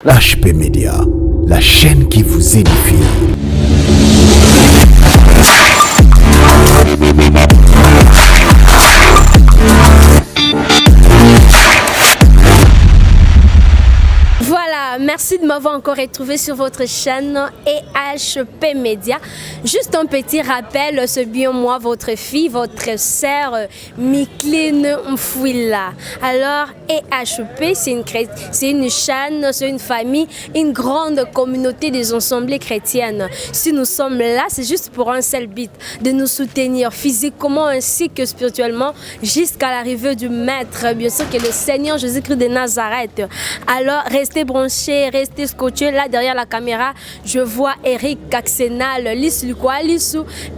L'HP Média, la chaîne qui vous édifie. Voilà, merci de m'avoir encore retrouvé sur votre chaîne EHP Média. Juste un petit rappel, c'est bien moi, votre fille, votre sœur Micheline Mfouila. Alors, EHP, c'est une chaîne, c'est une famille, une grande communauté des assemblées chrétiennes. Si nous sommes là, c'est juste pour un seul but, de nous soutenir physiquement ainsi que spirituellement jusqu'à l'arrivée du Maître, bien sûr que le Seigneur Jésus-Christ de Nazareth. Alors, restez branchés, restez scotchés. Là, derrière la caméra, je vois Eric Caxenal, Lissou,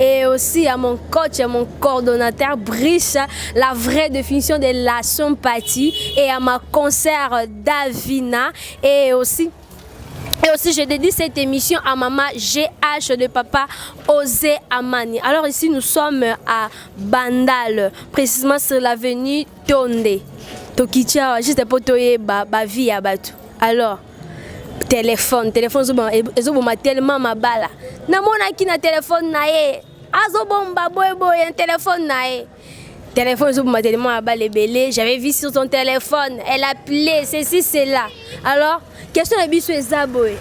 et aussi à mon coach, à mon coordonnateur, Brice, la vraie définition de la sympathie, et à ma concert Davina, et aussi, je dédie cette émission à maman GH de papa Osé Amani. Alors ici, nous sommes à Bandal, précisément sur l'avenue Tonde. Tokicha, juste pour toi, ba vie à Batu. Alors, téléphone, ezoboma tellement mabala. Namona ki na téléphone na ye. Azobomba boy un téléphone na ye. Téléphone ezoboma tellement mabala belé. J'avais vu sur son téléphone, elle appelait ceci cela. Alors, question de biso ezaboy.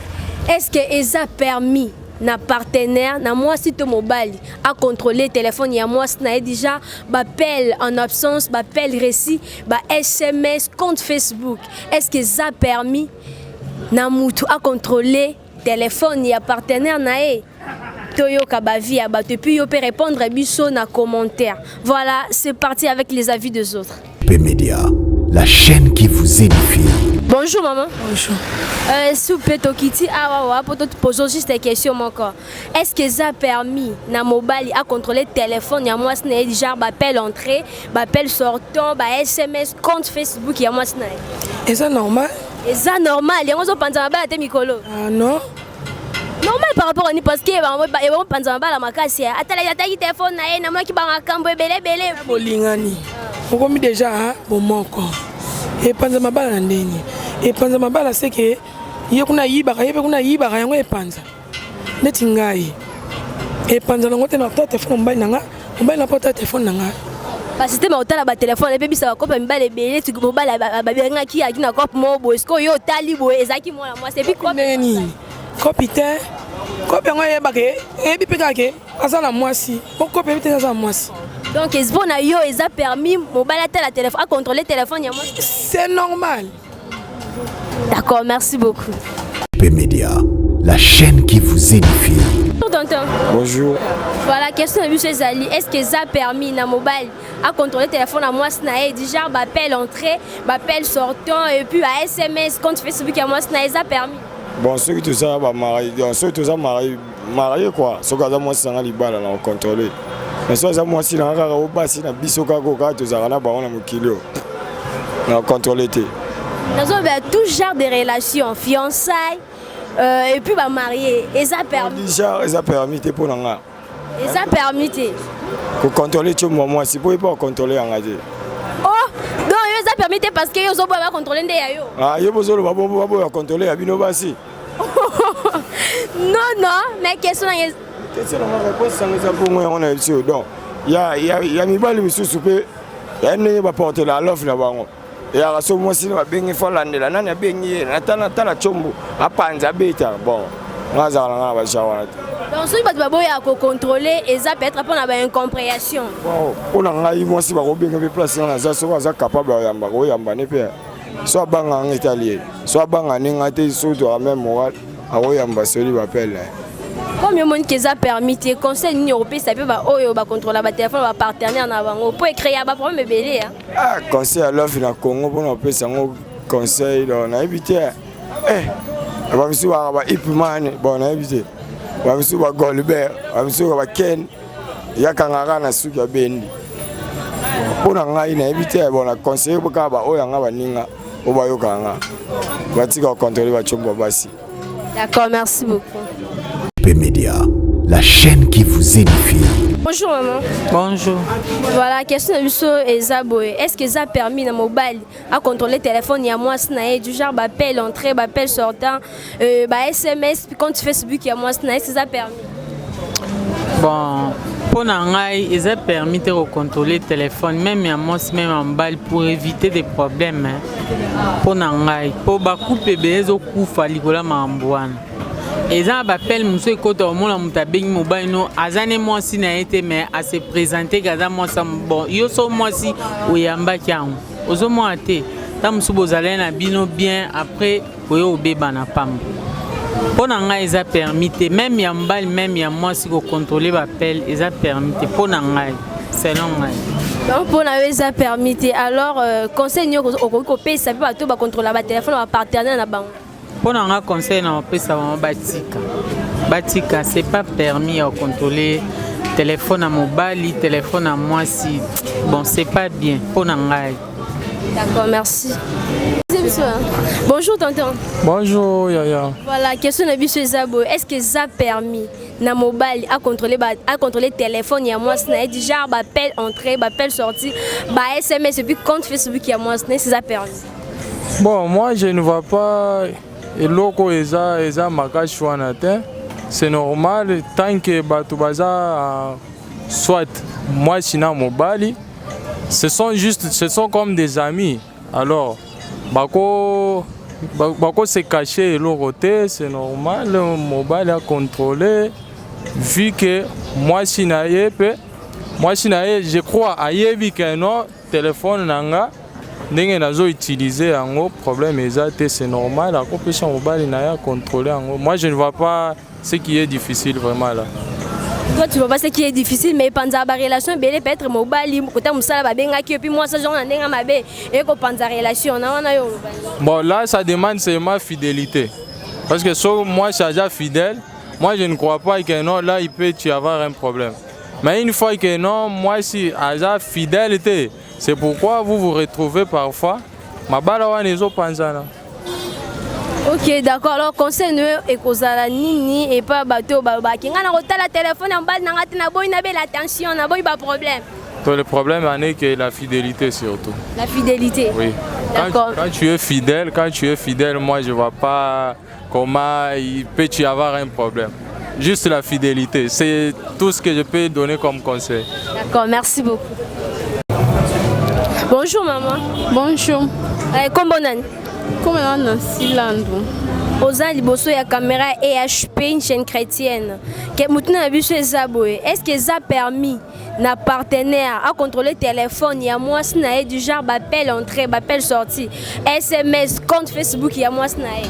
Est-ce que eza permis na partenaire na moi site mobile à contrôler le téléphone ya moi na déjà appel en absence appel récit SMS compte Facebook? Est-ce que ça permis na mutu à contrôler téléphone ya partenaire na e toyoka ba vie ba puis yo peut répondre biso na commentaire. Voilà, c'est parti avec les avis des autres. l'HP Média, la chaîne qui vous édifie. Bonjour maman. Bonjour. Soupe Tokiti, pour te poser juste des questions encore. Est-ce que ça a permis na mobile à contrôler le téléphone? Il y a moi c'est déjà appel entrée, appel sortant, SMS compte Facebook, il y a moi c'est. Et ça normal? Et ça normal, il y a moi panza ba te mikolo. Ah non. Normal par rapport à ni parce que ba panza ba la makasi. Atala ya taki téléphone na ye na moi ki ba makambo belé. Bolingani. On mi déjà bon moko. Et panza mabala ndeni. Et panza mabala c'est que ye kuna yibaka yango epanza neti ngai epanza nango te na téléphone mobile na porta téléphone nanga parce que otala ba téléphone et bisa ko pa mbale belé tu ko bala ba benga ki aki na kope mobo esko yo tali bo ezaki moi c'est puis quoi neni copite kope yango yebake ebi pekake azala mwasi kope ebi te azala mwasi. Donc est-ce bon na yo eza permis mobile à téléphone à contrôler téléphone ya moi? C'est normal. D'accord, merci beaucoup. l'HP Média, la chaîne qui vous édifie. Bonjour tonton. Bonjour. Voilà, question de M. Zali. Est-ce que ça a permis na mobile à contrôler le téléphone à moi snae déjà appel entrée, appel sortant et puis à SMS compte Facebook à moi snae ça permis? Bon, ceux qui tout ça marié, ceux qui tout ça marié quoi, ceux qui ont moi ça libala là on contrôler. Mais ceux qui moi si na kaka au bas si na bisoka ko ka tout ça na ba on a mokilo. Na contrôler té. Nous avons tout genre de relations, fiançailles et puis mariés. Et ça permis. Déjà, ça permis pour nous. Et ça permis. Pour contrôler tout moi, si vous pas contrôler en aide. Oh, donc ça permis parce que vous avez contrôler des ayo. Ah, vous avez contrôler à Binobasi. Non, mais question est. Qu'est-ce que la réponse ça pour moi on a ici donc. Il y a mi balle monsieur souper. Elle ne va porter la l'offre là-bas. Et à ce moment-ci, on va bien faire l'année. Là, on a bien y la chombo. À Panza Beta. Bon, on va donc, si vous avez contrôler, et ça peut être pour une incompréhension. Bon, on a eu moi si vous avez bien placé dans ça, soit capable de yamba ne pas. Soit bang en italien, soit bang en ingate, soit de la même morale. À yamba celui qui appelle. Combien de monde qui a permis le conseil européen ça peut contrôler le téléphone va partenaire na pour créer un problème belé. Ah, conseil à l'offre na Congo pour nous appeler ça conseil on a évité. On va monsieur va Ipman bon on a évité. On va monsieur va Golbert, on va monsieur va Ken. Ya kangara na suka bendi. Pour nga ina évité bon la conseil pour ka ba oya nga ba ninga o ba yokanga. Ba tika contrôler ba chombo basi. D'accord, merci beaucoup. l'HP Média, la chaîne qui vous édifie. Bonjour maman. Bonjour. Voilà, question de Lusso et Zaboé. Est-ce que ça a permis dans mobile à contrôler le téléphone? Il y a moi du genre appel entrée, appel sortant, SMS, puis quand tu fais Facebook, il y a moi est-ce que ça a permis? Bon, pour Nangai, ils ont permis de contrôler le téléphone, même en balle, pour éviter des problèmes. Pour Nangai, pour beaucoup de bébés, ils ont coupé la mambouane. Et ça appelle monsieur côté au monde mutabing mobile no azane moi si na été mais à se présenter gaza moi ça bon yo so moi si oyamba kiango ozo moi té tam subo zalena bino bien après oyo beba na pam pour nanga ils a permis même yambal même ya moi si ko contrôler l'appel ils a permis pour nanga selon ngai donc pour na ils a permis alors conseil au ko payer ça peut pas tout ba contrôler ba téléphone ba partenaire na bango. Pour un conseil, on peut savoir Batika, c'est pas permis à contrôler téléphone à mobile, téléphone à moi si bon c'est pas bien pour n'engager. D'accord, merci. Bonjour tonton. Bonjour Yaya. Voilà, question de monsieur Zabo. Est-ce que ça a permis na mobile à contrôler téléphone il y a moi c'est déjà appel entrée, appel sortie, SMS et puis compte Facebook il y a moi c'est ça permis. Bon, moi je ne vois pas et loko eza makash wanate. C'est normal tant que batubaza soit moi sina mobile, ce sont comme des amis. Alors bako se cacher et l'autre côté, c'est normal le mobile à contrôler vu que moi sinaye je crois ayebi que non téléphone nanga ndenge nazo utiliser un problème exact c'est normal à compétition mobile na contrôler en moi je ne vois pas ce qui est difficile vraiment là. Toi tu vois pas ce qui est difficile mais pendant la relation belé peut être mobile côté musala ba benga ki puis moi ça genre ndenga mabe et ko pendant relation na wana yo. Bon là ça demande seulement fidélité parce que so moi je suis déjà fidèle moi je ne crois pas que non là il peut y avoir un problème mais une fois que non moi si déjà fidélité. C'est pourquoi vous vous retrouvez parfois. Ma balawa nezo panzana. Ok, d'accord. Alors conseil nous et kozala nini et pas bateau baba kinga na kotala téléphone en bas na ngati na boy na belle attention na boy pas problème. Toi le problème est que la fidélité surtout. La fidélité. Oui. D'accord. Quand tu es fidèle, moi je vois pas comment il peut y avoir un problème. Juste la fidélité, c'est tout ce que je peux donner comme conseil. D'accord, merci beaucoup. Bonjour maman. Bonjour. Comment on Comment on a Silando? Oza liboso ya caméra EHP une chaîne chrétienne. Que mutuna biso ezaboué. Est-ce que ça a permis na partenaire à contrôler téléphone ya moi sinae du genre appel entrée, appel sortie, SMS, compte Facebook ya moi sinae.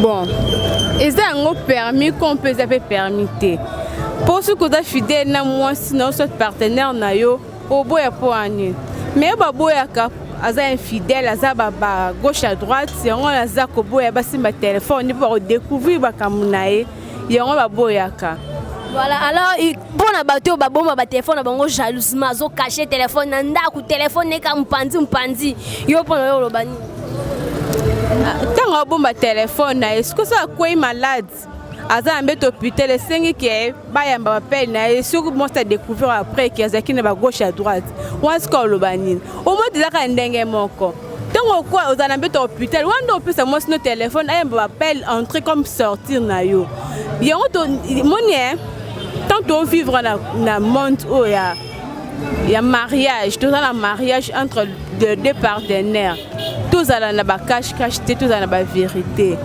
Bon. Et ça a permis qu'on peut ça peut permettre. Pour ceux qui sont fidèles na moi sinon ce partenaire na yo au boya pour année. Mais baboya ka aza infidèle aza baba gauche à droite c'est on aza ko boya basi ma téléphone pour découvrir ba kamunae yango baboya ka. Voilà, alors pour na bato ba bomba ba téléphone bango jalousement zo cacher téléphone na ndaku téléphone ne ka mpandi yo pona yo lobani. Tant bomba téléphone na est-ce que ça quoi malade? Aza ambeto hôpital les 5 qui bayamba appel na sur moi ça découvrir après qui azaki na ba gauche à droite once ko lobani au moins déjà ka ndenge moko tant quoi aux ambeto hôpital wando peut ça moi sur téléphone ayamba appel entrer comme sortir na yo yango to monien tant on vivre na monde où il y a mariage tout dans mariage entre deux partenaires tous à la ba cache tous à la ba vérité.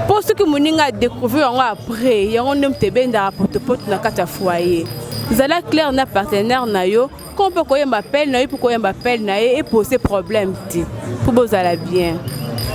Pour ce que mon a découvert après, il y a un homme qui a porte na kata foyer. Vous allez clair na partenaire na yo, qu'on peut qu'on m'appelle na yo pour qu'on m'appelle na yo et poser problème ti. Pour vous allez bien.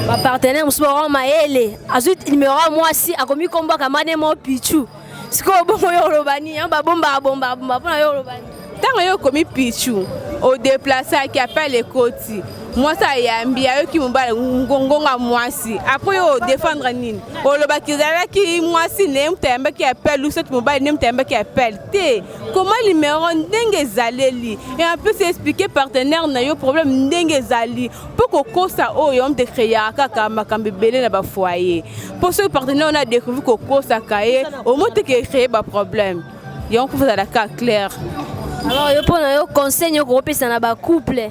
Ma partenaire m'soro maele. Ensuite il me rend moi si a commis combat kamane mo pichu. Siko bongo yo lobani, ba bomba pour na yo lobani. Tant yo commis pichu, au déplacé qui appelle les côtés. mwasi ayambi ayoki mobali ngonga mwasi après o défendre nini olobaki ezalaki mwasi ne moto ayambaki appel ou soki mobali ne moto ayambaki appel te comment numéro ndenge ezaleli et en plus expliquer partenaire na yo problème ndenge ezali po kokosa oyo mte créer kaka makambo ebele na bafoyer po soki partenaire on a découvert kokosaka ye au moins te créer ba problème et on peut faire la cas clair. Alors yo pona yo conseil yo ko pesa na ba couple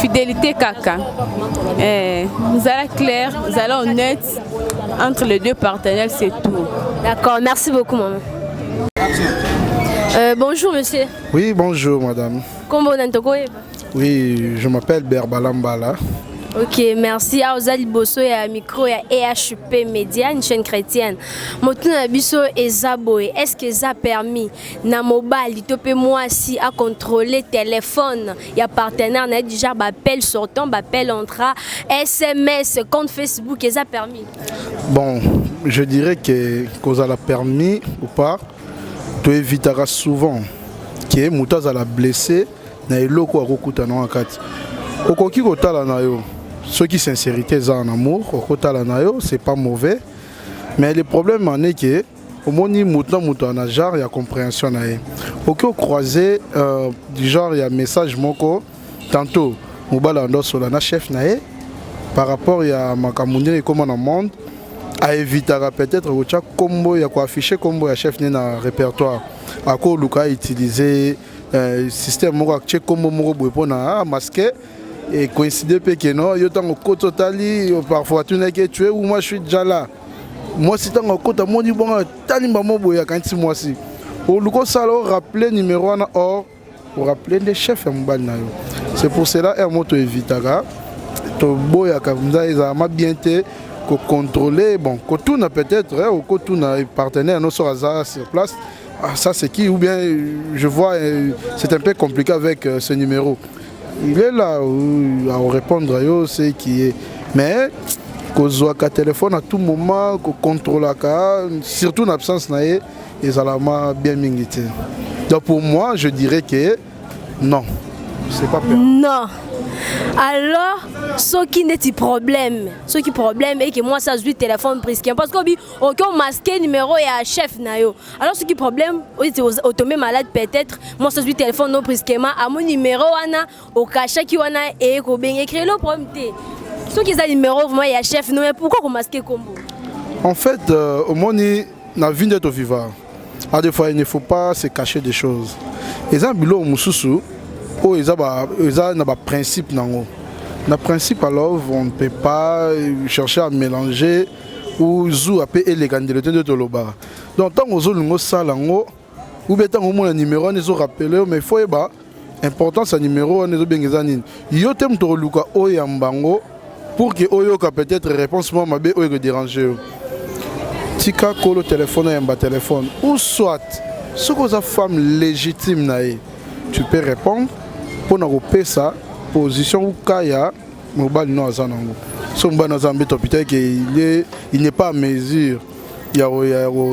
fidélité kaka. Nous allons clair, nous allons honnête entre les deux partenaires, c'est tout. D'accord, merci beaucoup maman. Bonjour monsieur. Oui, bonjour madame. Comment on est? Oui, je m'appelle Berbalambala. Ok, merci. Aozali Bosso et micro et EHP Média, une chaîne chrétienne. Motuna biso ezaboé. Est-ce que ça permis na mobile topé moi si à contrôler téléphone? Il y a partenaire n'a déjà appel sortant, appel entrant, SMS, compte Facebook, ça permis? Bon, je dirais que ça l'a permis ou pas, tu éviteras souvent que Moutaz a la blessé na eloko akokuta na wakati. Okoki kotala na yo. Ceux qui sincérité en amour, c'est pas mauvais. Mais le problème en est que au moins il y a genre il y a compréhension aucun croisé du genre il y a message moko tantôt mobala ndoso la chef nae par rapport il y a makamunde comme on monde à éviter peut-être au combo il y a quoi afficher combo ya chef na répertoire à quoi luka utiliser système moko check combo moko pour na masquer et coïncider que non, yo tango koto tali parfois tu n'es que tu es ou moi je suis déjà là. Moi si tango koto moi ni bon tali maman boya quand si moi si. Au luko salo rappeler numéro 1 or pour rappeler les chefs mbal na yo. C'est pour cela un moto évitera to boya kamza ils ma bien te ko contrôler bon ko tout na peut-être ou ko tout na partenaire no sur place. Ah, ça c'est qui ou bien je vois c'est un peu compliqué avec ce numéro. Il est là à répondre à eux, c'est qui est. Mais, qu'on soit qu'à téléphone à tout moment, qu'on contrôle la cas, surtout en absence, ils ont bien mingité. Donc pour moi, je dirais que non, c'est pas pire. Non. Alors, ce qui n'est pas problème, et que moi ça joue téléphone presque parce que on masqué numéro et à chef nayo. Alors ce qui problème, on tombé malade peut-être, moi ça joue téléphone non presquement à mon numéro wana au cachet qui wana et ko ben écrire le problème. Ce qui est numéro moi et à chef non mais pourquoi on masqué combo? En fait, au monde na vie d'être vivant. À des fois il ne faut pas se cacher des choses. Les ambulants mususu oh, ils ont un principe. Le principe, alors, on ne peut pas chercher à mélanger ou à payer les candidats de Toloba. Donc, tant qu'on a un salle, ou bien tant qu'on a un numéro, on a rappelé, mais il faut être important, ce numéro, on a bien gagné. Il y a un thème pour que Oyo peut-être réponse moi ma Oyo déranger. Tika kolo téléphone et un téléphone ou soit ce que sa femme légitime nae, tu peux répondre pour nous ça position ou kaya mobile no azanango. Son ban azambe hôpital qu'il n'est pas à mesure. Il y a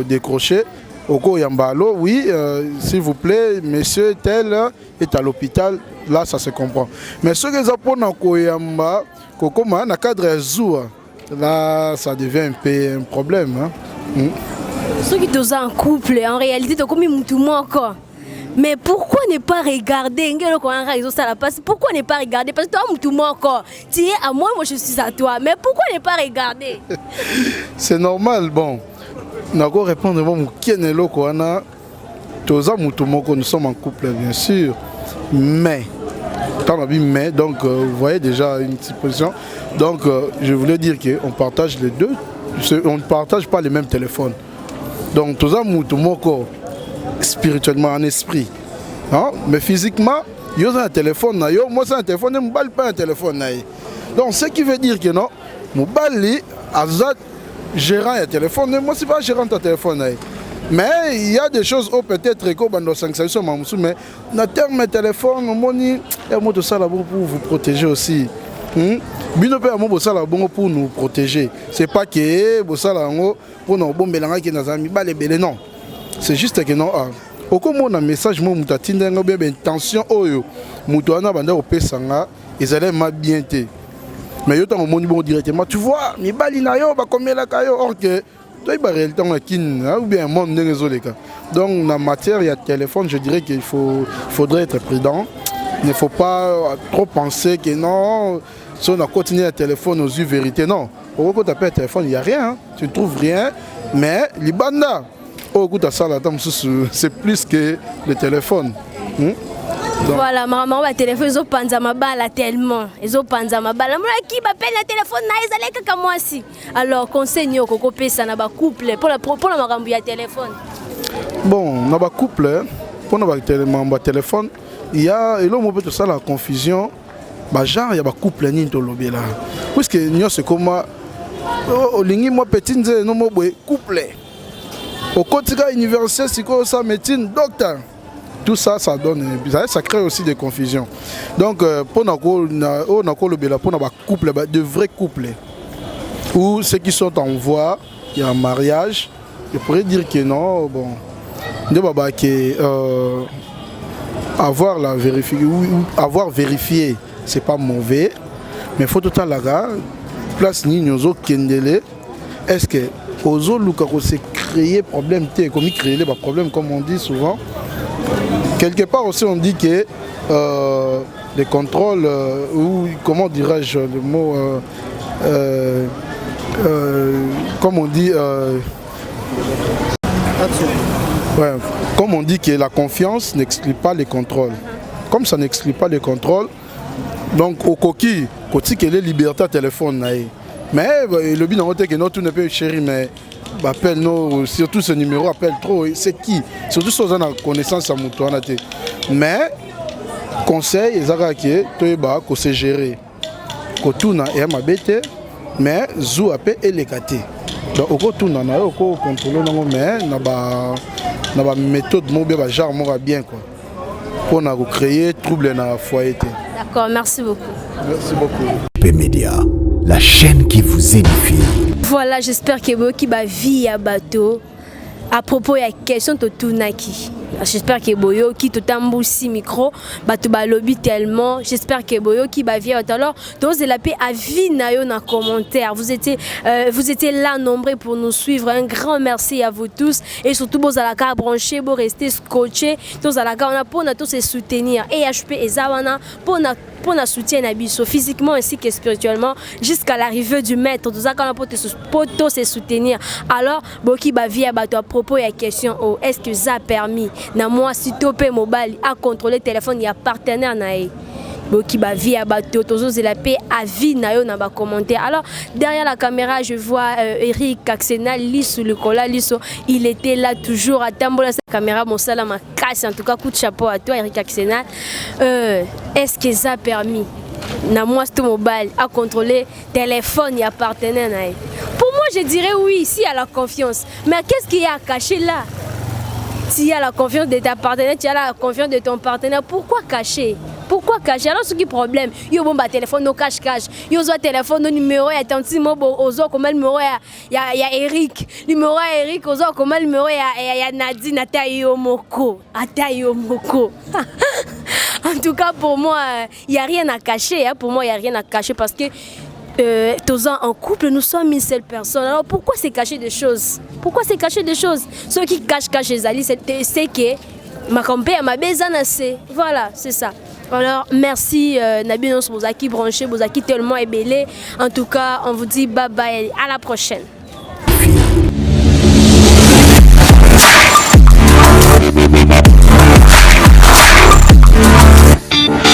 décroché Oko Yambalo, oui, s'il vous plaît, monsieur tel est à l'hôpital, là ça se comprend. Mais ce que les Japonais Koyamba, Kokoma, na cadre Zoua, là ça devient un peu un problème. Hein? Ceux qui sont en couple, en réalité, c'est comme tout le monde encore. Mais pourquoi ne pas regarder? Pourquoi ne pas regarder? Parce que toi, tout le monde encore. Tu es à moi, moi je suis à toi. Mais pourquoi ne pas regarder? C'est normal, bon. Nous allons répondre à nous sommes en couple, bien sûr. Mais, donc vous voyez déjà une petite position. Donc je voulais dire qu'on partage les deux. On ne partage pas les mêmes téléphones. Donc tout ça, spirituellement, en esprit. Hein? Mais physiquement, il y a un téléphone. Moi, c'est un téléphone, je ne parle pas un téléphone. Donc ce qui veut dire que non, je parle gérant un téléphone. Moi, ce n'est pas gérant un téléphone. Mais il y a des choses où peut-être que 5 mais dans terme téléphone, il y a tout ça pour vous protéger aussi. Pour nous protéger. Ce n'est pas que pour nous non. C'est juste que non. okomona message mo muta tindenga bien intention oyo muto ana banda opesanga ezale ma bien te mais yo tango moni bon directement tu vois mibali na yo bakomela ka yo or que toi ba réalité on kin ou bien monde ngezoleka donc na matière ya téléphone je dirais qu'il faudrait être prudent. Il ne faut pas trop penser que non, si on a continué le téléphone aux yeux vérité, non. Au coup, tu appelles le téléphone, il n'y a rien, hein. Tu ne trouves rien, mais les bandas, au coup, c'est plus que le téléphone. Donc, voilà, maman, le téléphone, ils ont pensé à ma balle tellement. Ils ont pensé à ma balle. Moi, qui m'appelle le téléphone, ils allaient que moi aussi. Alors, conseil, qu'on peut ça dans couple, pour la rembouiller le téléphone. Bon, dans le couple, pour le téléphone, il y a peut ça la confusion genre il y a couple ni to lobby là puisque nous c'est comme lingi moi petit nze no mo couple au quotidien universel c'est quoi ça médecine docteur tout ça ça donne ça crée aussi des confusions donc pour na lobby là pour na couple de vrais couples ou ceux qui sont en voie il y a un mariage je pourrais dire que non bon de baba que avoir vérifié, c'est pas mauvais, mais il faut tout à l'heure, place ni nous kendele. Est-ce que aux autres c'est créer problème comme créer les problèmes comme on dit souvent. Quelque part aussi on dit que les contrôles ou comment dirais-je le mot comme on dit ouais, comme on dit que la confiance n'exclut pas les contrôles. Comme ça n'exclut pas les contrôles, donc au coquille, côté que les libertés à téléphone, mais le but c'est que nous tout ne peut chéri, mais appelle nous surtout ce numéro appelle trop. C'est qui? Surtout si on a connaissance à mouton. Mais conseil, ils ont dit que c'est géré. Que tout n'a pas été, mais zou appelle et les gâtés. Donc au tout n'a pas contrôlé, mais na ba méthode mobile ba genre mora bien quoi pour na créer trouble dans la foyer. D'accord, merci beaucoup. Merci beaucoup. P-Média, la chaîne qui vous édifie. Voilà, j'espère que vous qui ba vie à bateau à propos de la question de Tunaki. J'espère que boyo qui tout tamboussi micro batu ba lobby tellement. J'espère que boyo qui ba vie alors donc la paix à vie na yo na commentaire. Vous étiez là nombreux pour nous suivre. Un grand merci à vous tous et surtout vos alaka branchés, vos rester scotchés. Tous alaka on a pour tous se soutenir et HP et Zawana pour na soutien Abisso physiquement ainsi que spirituellement jusqu'à l'arrivée du maître. Tout ça quand pour se soutenir. Alors boki ba vie à bateau à propos de la question est-ce que ça a permis na moi si topé mobile à contrôler téléphone il y a partenaire nae boki ba vie à bateau tous la paix à vie na yo na ba commenter. Alors derrière la caméra je vois Eric Axena liso le cola liso il était là toujours à tambola sa caméra mon salam ma casse en tout cas coup de chapeau à toi Eric Axena. Est-ce que ça a permis na moi ce mobile à contrôler téléphone il y a partenaire nae? Pour moi je dirais oui si à la confiance, mais qu'est-ce qu'il y a caché là? S'il y a la confiance de ta partenaire, tu as la confiance de ton partenaire, pourquoi cacher? Pourquoi cacher? Alors ce qui est problème, yo bon ba téléphone no cache. Yo zo téléphone no numéro ya tanti mo ozo comme le numéro ya Eric. Numéro ya Eric ozo comme le numéro ya Nadine Atayo Moko. En tout cas pour moi, il y a rien à cacher hein. Pour moi, il y a rien à cacher parce que tous en couple, nous sommes une seule personne. Alors pourquoi c'est cacher des choses? Pourquoi c'est cacher des choses? Ceux qui cachent les alliés, c'est que ma compère m'a besoin. Voilà, c'est ça. Alors merci Nabi Nos Bozaki branché, Bozaki tellement ébélé. En tout cas, on vous dit bye bye, à la prochaine.